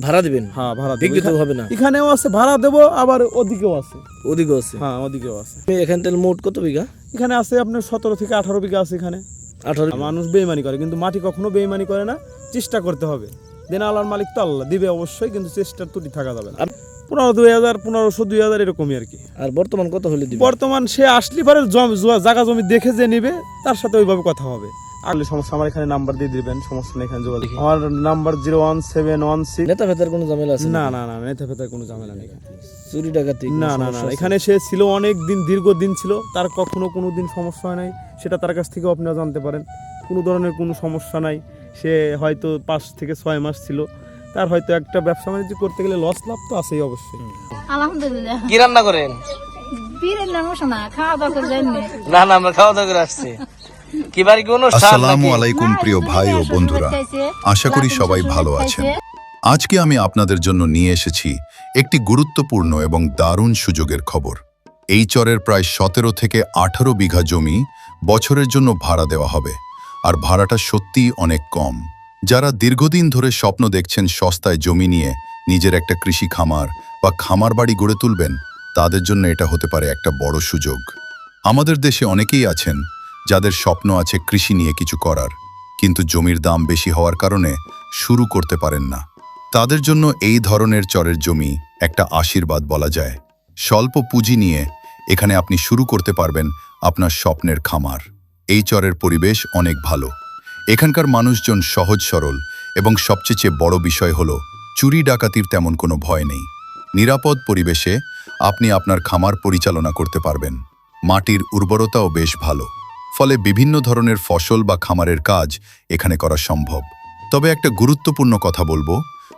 ভাড়া দিবেন? হ্যাঁ ভাড়া দেব, বিক্রি তো হবে না? এখানেও আছে ভাড়া দেবো, আবার ওদিকেও আছে। ওদিকেও আছে? হ্যাঁ ওদিকেও আছে। এখানে তাহলে মোট কত বিঘা? এখানে আছে আপনার 17 থেকে 18 বিঘা আছে এখানে। 18? মানুষ বেইমানি করে, কিন্তু মাটি কখনো বেইমানি করে না, চেষ্টা করতে হবে। দেন আল্লাহর মালিক তো আল্লাহ দিবে অবশ্যই, কিন্তু চেষ্টার ত্রুটি থাকা যাবে না। 15-2000, 1500-2000 এরকমই আর কি। আর বর্তমান কত হলে দিবেন? বর্তমান সে আসলে পরে জায়গা জমি দেখে যে নিবে তার সাথে ওইভাবে কথা হবে। আগলে সমস্যা আমার এখানে নাম্বার দিয়ে দিবেন, সমস্যা নেই, এখানে যোগাযোগ। আমার নাম্বার 01716। নেতা ফেতার কোনো ঝামেলা আছে? না না না, নেতা ফেতার কোনো ঝামেলা নেই। চুরি ডাকাতি? না না না, এখানে সে ছিল অনেক দিন, দীর্ঘদিন ছিল, তার কখনো কোনো দিন সমস্যা হয় নাই, সেটা তার কাছ থেকেও আপনারা জানতে পারেন। কোনো ধরনের কোনো সমস্যা নাই। সে হয়তো 5 থেকে 6 মাস ছিল, তার হয়তো একটা ব্যবসা বাণিজ্য করতে গেলে লস লাভ তো আছেই অবশ্যই। আলহামদুলিল্লাহ। কি রান্না করেন? বীরের নাম শোনা, খাওয়া দাওয়া করে যাইনি। না না, আমরা খাওয়া দাওয়া করে আসছি। কি বাড়ি কোনো আসসালামু আলাইকুম প্রিয় ভাই ও বন্ধুরা, আশা করি সবাই ভালো আছেন। আজকে আমি আপনাদের জন্য নিয়ে এসেছি একটি গুরুত্বপূর্ণ এবং দারুণ সুযোগের খবর। এই চরের প্রায় 17 থেকে 18 বিঘা জমি বছরের জন্য ভাড়া দেওয়া হবে, আর ভাড়াটা সত্যিই অনেক কম। যারা দীর্ঘদিন ধরে স্বপ্ন দেখছেন সস্তায় জমি নিয়ে নিজের একটা কৃষি খামার বা খামার বাড়ি গড়ে তুলবেন, তাদের জন্য এটা হতে পারে একটা বড় সুযোগ। আমাদের দেশে অনেকেই আছেন যাদের স্বপ্ন আছে কৃষি নিয়ে কিছু করার, কিন্তু জমির দাম বেশি হওয়ার কারণে শুরু করতে পারেন না। তাদের জন্য এই ধরনের চরের জমি একটা আশীর্বাদ বলা যায়। স্বল্প পুঁজি নিয়ে এখানে আপনি শুরু করতে পারবেন আপনার স্বপ্নের খামার। এই চরের পরিবেশ অনেক ভালো, এখানকার মানুষজন সহজ সরল, এবং সবচেয়ে বড় বিষয় হলো চুরি ডাকাতির তেমন কোনো ভয় নেই। নিরাপদ পরিবেশে আপনি আপনার খামার পরিচালনা করতে পারবেন। মাটির উর্বরতাও বেশ ভালো, ফলে বিভিন্ন ধরনের ফসল বা খামারের কাজ এখানে করা সম্ভব। তবে একটা গুরুত্বপূর্ণ কথা বলবো,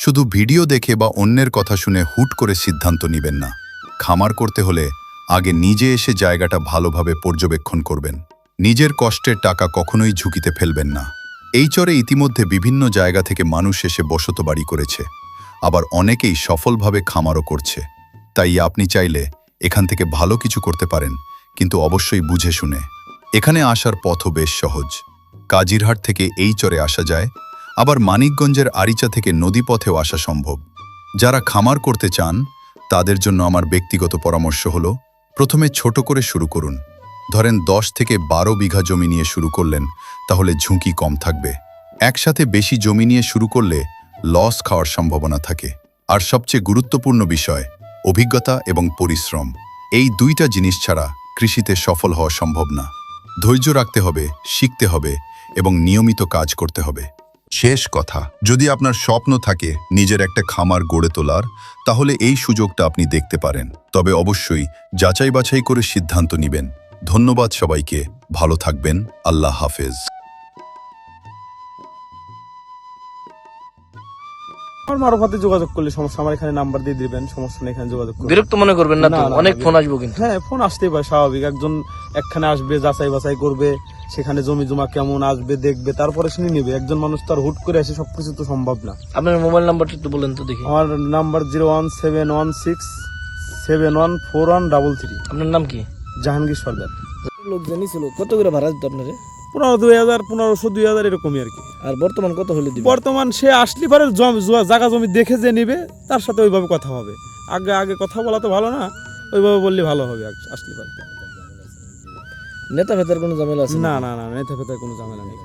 শুধু ভিডিও দেখে বা অন্যের কথা শুনে হুট করে সিদ্ধান্ত নেবেন না। খামার করতে হলে আগে নিজে এসে জায়গাটা ভালোভাবে পর্যবেক্ষণ করবেন। নিজের কষ্টের টাকা কখনোই ঝুঁকিতে ফেলবেন না। এই চরে ইতিমধ্যে বিভিন্ন জায়গা থেকে মানুষ এসে বসত বাড়ি করেছে, আবার অনেকেই সফলভাবে খামারও করছে। তাই আপনি চাইলে এখান থেকে ভালো কিছু করতে পারেন, কিন্তু অবশ্যই বুঝে শুনে। এখানে আসার পথও বেশ সহজ। কাজিরহাট থেকে এই চরে আসা যায়, আবার মানিকগঞ্জের আরিচা থেকে নদীপথেও আসা সম্ভব। যারা খামার করতে চান তাদের জন্য আমার ব্যক্তিগত পরামর্শ হলো, প্রথমে ছোট করে শুরু করুন। ধরেন 10 থেকে 12 বিঘা জমি নিয়ে শুরু করলেন, তাহলে ঝুঁকি কম থাকবে। একসাথে বেশি জমি নিয়ে শুরু করলে লস খাওয়ার সম্ভাবনা থাকে। আর সবচেয়ে গুরুত্বপূর্ণ বিষয় অভিজ্ঞতা এবং পরিশ্রম। এই দুইটা জিনিস ছাড়া কৃষিতে সফল হওয়া সম্ভব না। ধৈর্য রাখতে হবে, শিখতে হবে এবং নিয়মিত কাজ করতে হবে। শেষ কথা, যদি আপনার স্বপ্ন থাকে নিজের একটা খামার গড়ে তোলার, তাহলে এই সুযোগটা আপনি দেখতে পারেন। তবে অবশ্যই যাচাই বাছাই করে সিদ্ধান্ত নেবেন। ধন্যবাদ সবাইকে, ভালো থাকবেন, আল্লাহ হাফেজ। আমার মারফতে যোগাযোগ করলে সমস্যা, আমার এখানে নাম্বার দিয়ে দিবেন, সমস্যা নেই, এখানে যোগাযোগ করবেন। বিরক্ত মনে করবেন না তো? না, না, অনেক না, ফোন আসবো কিন্তু। হ্যাঁ ফোন আসতেই পারে, স্বাভাবিক। একজন একখানে আসবে, যাচাই বাছাই করবে, সেখানে জমি জমা কেমন আসবে দেখবে, তারপরে শুনে নেবে। একজন মানুষ তো আর হুট করে এসে সবকিছু তো সম্ভব না। আপনার মোবাইল নাম্বারটা একটু বলেন তো দেখি। আমার নাম্বার 01716714133। আপনার নাম কি? জাহাঙ্গীর সর্দার। লোক জানিয়েছিল কত করে ভাড়া দিত আপনারে? 15-2000, 1500-2000 এরকমই আর কি। আর বর্তমান কত হলে দিবেন? বর্তমান সে আসলে পরে জায়গা জমি দেখে যে নিবে তার সাথে ওইভাবে কথা হবে। আগে কথা বলা তো ভালো না, ওইভাবে বললে ভালো হবে আসলে পরে। নেতা ফেতার কোনো ঝামেলা আছে? না না না, নেতা ফেতার কোনো ঝামেলা নেই।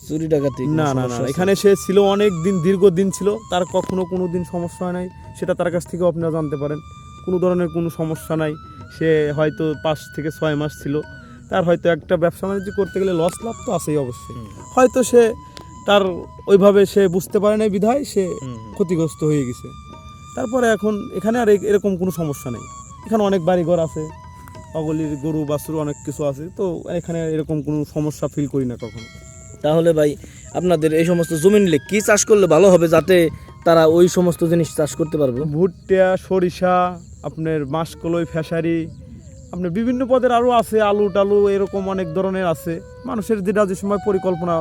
চুরি ডাকাতি? না না না, এখানে সে ছিল অনেক দিন, দীর্ঘদিন ছিল, তার কখনো কোনো দিন সমস্যা হয় নাই, সেটা তার কাছ থেকেও আপনারা জানতে পারেন। কোনো ধরনের কোনো সমস্যা নাই। সে হয়তো 5 থেকে 6 মাস ছিল, তার হয়তো একটা ব্যবসা বাণিজ্য করতে গেলে লস লাভ তো আছেই অবশ্যই। হয়তো সে তার ওইভাবে সে বুঝতে পারে নাই, বিধায় সে ক্ষতিগ্রস্ত হয়ে গেছে। তারপরে এখন এখানে আর এরকম কোনো সমস্যা নেই। এখানে অনেক বাড়িঘর আছে, অগলির গরু বাছুর অনেক কিছু আছে, তো এখানে এরকম কোনো সমস্যা ফিল করি না কখনো। তাহলে ভাই আপনাদের এই সমস্ত জমি নিলে কি চাষ করলে ভালো হবে, যাতে তারা ওই সমস্ত জিনিস চাষ করতে পারবে? ভুট্টা, সরিষা, আপনার মাসকলাই, ফেসারি, আপনার বিভিন্ন পদের আরও আছে, আলু টালু, এরকম অনেক ধরনের আছে। মানুষের যেটা যে সময় পরিকল্পনা,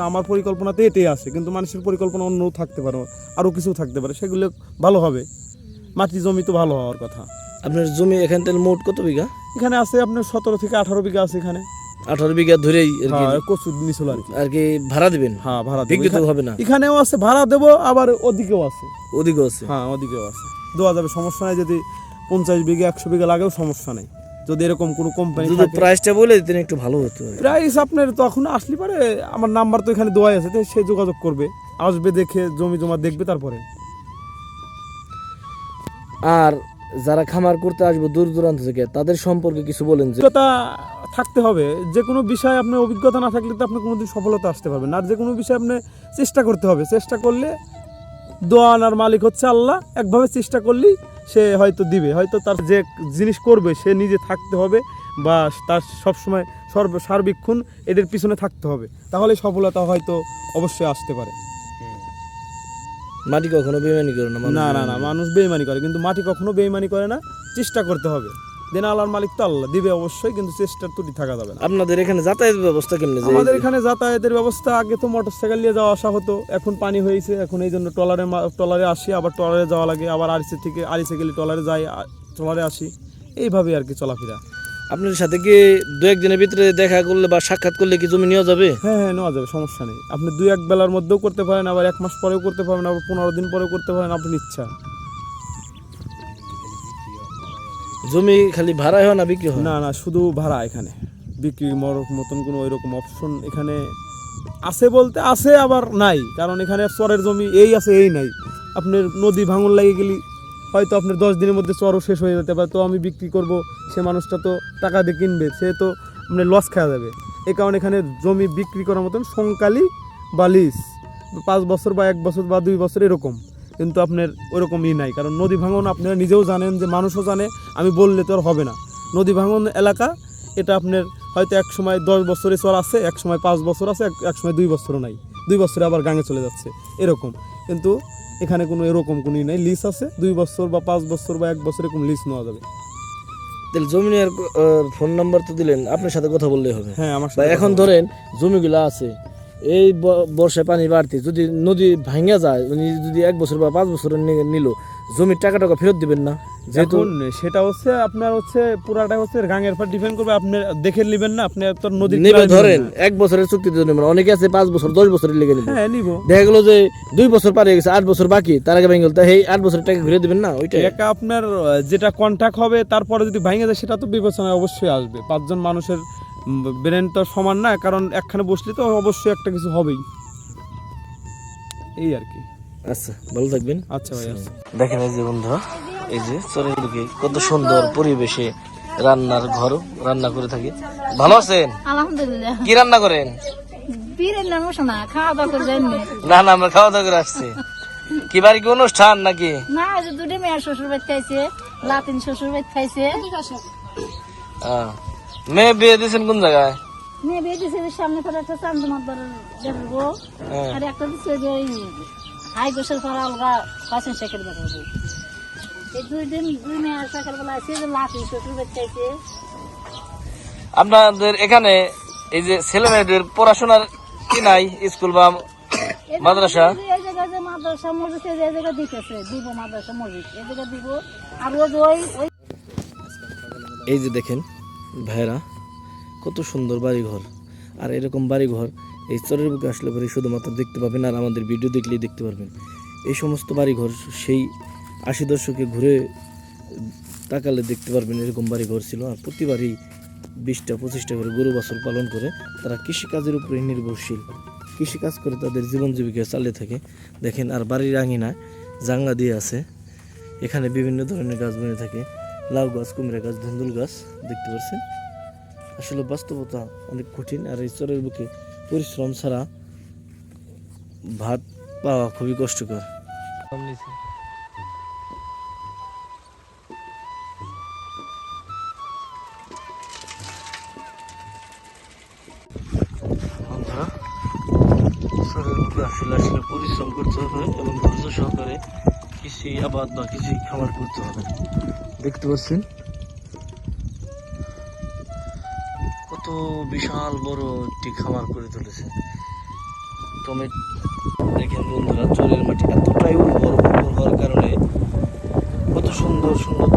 আমার পরিকল্পনাতে এটাই আছে, কিন্তু মানুষের পরিকল্পনা অন্যও থাকতে পারে, আরও কিছু থাকতে পারে, সেগুলো ভালো হবে। মাটি জমি তো ভালো হওয়ার কথা। আপনার জমি এখান থেকে মোট কত বিঘা? এখানে আছে আপনার 17 থেকে 18 বিঘা আছে এখানে। 18 বিঘা ধরেই আর কি হ্যাঁ কচুর নিচল আর কি। আর কি ভাড়া দিবেন, হ্যাঁ ভাড়া দেবো। বিক্রি তো হবে না, এখানেও আছে ভাড়া দেবো, আবার ওদিকেও আছে। ওদিকেও আছে। হ্যাঁ ওদিকেও আছে, দেওয়া যাবে, সমস্যা নাই। যদি 50 বিঘা 100 বিঘা লাগেও সমস্যা নেই, যদি এরকম কোনো কোম্পানি যদি থাকে। প্রাইসটা বলে দিতেন একটু ভালো হতো। প্রাইস আপনার তখন আসলে পারে, আমার নাম্বার তো এখানে দেওয়াই আছে, তো সে যোগাযোগ করবে, আসবে, দেখে জমি জমা দেখবে তারপরে। আর যারা খামার করতে আসবে দূর দূরান্ত থেকে, তাদের সম্পর্কে কিছু বলেন। যে অভিজ্ঞতা থাকতে হবে, যে কোনো বিষয়ে আপনার অভিজ্ঞতা না থাকলে তো আপনি কোনোদিন সফলতা আসতে পারবেন না। আর যে কোনো বিষয়ে আপনি চেষ্টা করতে হবে, চেষ্টা করলে দোয়া আনার মালিক হচ্ছে আল্লাহ। একভাবে চেষ্টা করলেই সে হয়তো দিবে, হয়তো তার যে জিনিস করবে সে নিজে থাকতে হবে, বা তার সবসময় সার্বিক্ষণ এদের পিছনে থাকতে হবে, তাহলে সফলতা হয়তো অবশ্যই আসতে পারে। মাটি কখনো বেইমানি করে না, না না না, মানুষ বেইমানি করে, কিন্তু মাটি কখনো বেইমানি করে না। চেষ্টা করতে হবে, দেন আল্লাহর মালিক তো আল্লাহ দিবে অবশ্যই, কিন্তু চেষ্টার ত্রুটি থাকা যাবে না। আপনাদের এখানে যাতায়াতের ব্যবস্থা কেমনে? যে আমাদের এখানে যাতায়াতের ব্যবস্থা, আগে তো মোটরসাইকেল নিয়ে যাওয়া আসা হতো, এখন পানি হয়েছে, এখন এই জন্য ট্রলারে আসি, আবার ট্রলারে যাওয়া লাগে, আবার আরিসে থেকে আরিসে গেলে ট্রলারে যাই, ট্রলারে আসি, এইভাবে আর কি চলাফেরা। আপনার সাথে কি 2-1 দিনের ভিতরে দেখা করলে বা সাক্ষাৎ করলে কি জমি নেওয়া যাবে? হ্যাঁ হ্যাঁ, নেওয়া যাবে, সমস্যা নেই। আপনি 2-1 বেলার মধ্যেও করতে পারেন, আবার 1 মাস পরেও করতে পারেন, আবার 15 দিন পরেও করতে পারেন, আপনার ইচ্ছা। জমি খালি ভাড়াই হয় না বিক্রি হয়? না না, শুধু ভাড়া। এখানে বিক্রির মতন কোনো ওইরকম অপশন এখানে আছে বলতে আছে, আবার নাই, কারণ এখানে চরের জমি এই আছে এই নাই। আপনার নদী ভাঙন লাগে গেলি হয়তো আপনার 10 দিনের মধ্যে চরও শেষ হয়ে যেতে পারে, তো আমি বিক্রি করব, সে মানুষটা তো টাকা দিয়ে কিনবে, সে তো আপনার লস খাওয়া যাবে। এই কারণে এখানে জমি বিক্রি করার মতন সংকালি বা লিজ 5 বছর বা 1 বছর বা 2 বছর এরকম, কিন্তু আপনার ওরকমই নাই। কারণ নদী ভাঙন আপনারা নিজেও জানেন, যে মানুষও জানে, আমি বললে তো আর হবে না। নদী ভাঙন এলাকা এটা আপনার হয়তো এক সময় 10 বছরে চর আছে, এক সময় 5 বছর আছে, এক সময় 2 বছরও নাই, 2 বছরে আবার গাঙে চলে যাচ্ছে এরকম। কিন্তু এখানে কোনো এরকম কোনোই নাই, লিজ আছে 2 বছর বা 5 বছর বা 1 বছর এরকম লিজ নেওয়া যাবে। তাহলে জমির ফোন নাম্বার তো দিলেন, আপনার সাথে কথা বললেই হবে। হ্যাঁ আমার বা সাথে এখন ধরেন জমিগুলো আছে, এই বর্ষায় পানি বাড়তি, যদি নদী ভাঙা যায়, যদি 1 বছর বা 5 বছর নিল, জমির টাকা ফেরত দিবেন না? যেহেতু এখন সেটা হচ্ছে আপনার হচ্ছে পুরাটা হচ্ছে গাঙের উপর ডিপেন্ড করবে, আপনি দেখে নেবেন না, আপনি তো নদী নেবে। ধরেন 1 বছরের চুক্তিতে নেবেন, অনেকে আছে 5 বছর 10 বছরের লেগে নেবে। হ্যাঁ নিব। দেখা গেল যে 2 বছর পার হয়ে গেছে, 8 বছর বাকি, তার আগে ভেঙে গেল, তা এই 8 বছরের টাকা ঘুরে দিবেন না? ওইটা একা আপনার যেটা কন্ট্যাক্ট হবে, তারপরে যদি ভেঙে যায় সেটা তো বিবেচনায় অবশ্যই আসবে। 5 জন মানুষের ব্রেন তো সমান না, কারণ একখানে বসলে তো অবশ্যই একটা কিছু হবেই, এই আর কি। আচ্ছা, ভালো থাকবেন। আচ্ছা ভাই, আচ্ছা। দেখেন এই যে বন্ধুরা, এই যে চরের দিকে কত সুন্দর পরিবেশে রান্নার ঘর, রান্না করে থাকি। ভালো আছেন? আলহামদুলিল্লাহ। কি রান্না করেন? বীরেন্দ্র মশনা খাওয়া দাওয়া করে যায়নি। না না, আমরা খাওয়া দাওয়া করে আসছি। কি বাড়ি কি অনুষ্ঠান নাকি? না, যে দুটি মেয়ের শ্বশুর বাড়ি খাইছে, লাতিন শ্বশুর বাড়ি খাইছে। মেয়ে বিয়ে দিয়েছেন কোন জায়গায়? মেয়ে বিয়ে দিছে সামনে করে একটা চান্দমার দেখবো, আর একটা দিচ্ছে যে ওই হাই গোসের পর আলগা পাশের শেখের দেখাবো। এই 2 দিন 2 মেয়ের সকাল বেলা আছে, যে লাতিন শ্বশুর বাড়ি খাইছে। আপনাদের এখানে এই যে ছেলে মেয়েদের পড়াশোনার কি নাই, স্কুল বা মাদ্রাসা? এই জায়গায় যে মাদ্রাসা মসজিদ, এই জায়গায় দিতেছে, দিব মাদ্রাসা মসজিদ, এই জায়গায় দিব। আর ওই এই যে দেখেন ভাইরা, কত সুন্দর বাড়িঘর। আর এরকম বাড়িঘর এই চরের বুকে আসলে পরে শুধুমাত্র দেখতে পাবেন, আর আমাদের ভিডিও দেখলেই দেখতে পারবেন। এই সমস্ত বাড়িঘর সেই 80 দশকে ঘুরে তাকালে দেখতে পারবেন, এরকম বাড়িঘর ছিল। আর প্রতিবারই 20টা-25টা করে গরু বাছুর পালন করে তারা কৃষিকাজের উপরে নির্ভরশীল, কৃষিকাজ করে তাদের জীবন জীবিকা চালিয়ে থাকে। দেখেন, আর বাড়ির আঙিনায় জানলা দিয়ে আছে, এখানে বিভিন্ন ধরনের গাছ বনে থাকে, লাউ গাছ, কুমড়া গাছ, ধুন্দুল গাছ দেখতে পাচ্ছেন। আসলে বাস্তবতা অনেক কঠিন, আর এই চরের বুকে পরিশ্রম ছাড়া ভাত পাওয়া খুবই কষ্টকর। চরের বুকে আসলে পরিশ্রম করতে হবে এবং ধৈর্য সহকারে কৃষি আবাদ বা কৃষি খামার করতে হবে। দেখতে পাচ্ছেন কত বিশাল বড় একটি খামার করে তুলেছে। টমেটো দেখেন বন্ধুরা, চরের মাটি এতটাই উর্বর হওয়ার কারণে কত সুন্দর সুন্দর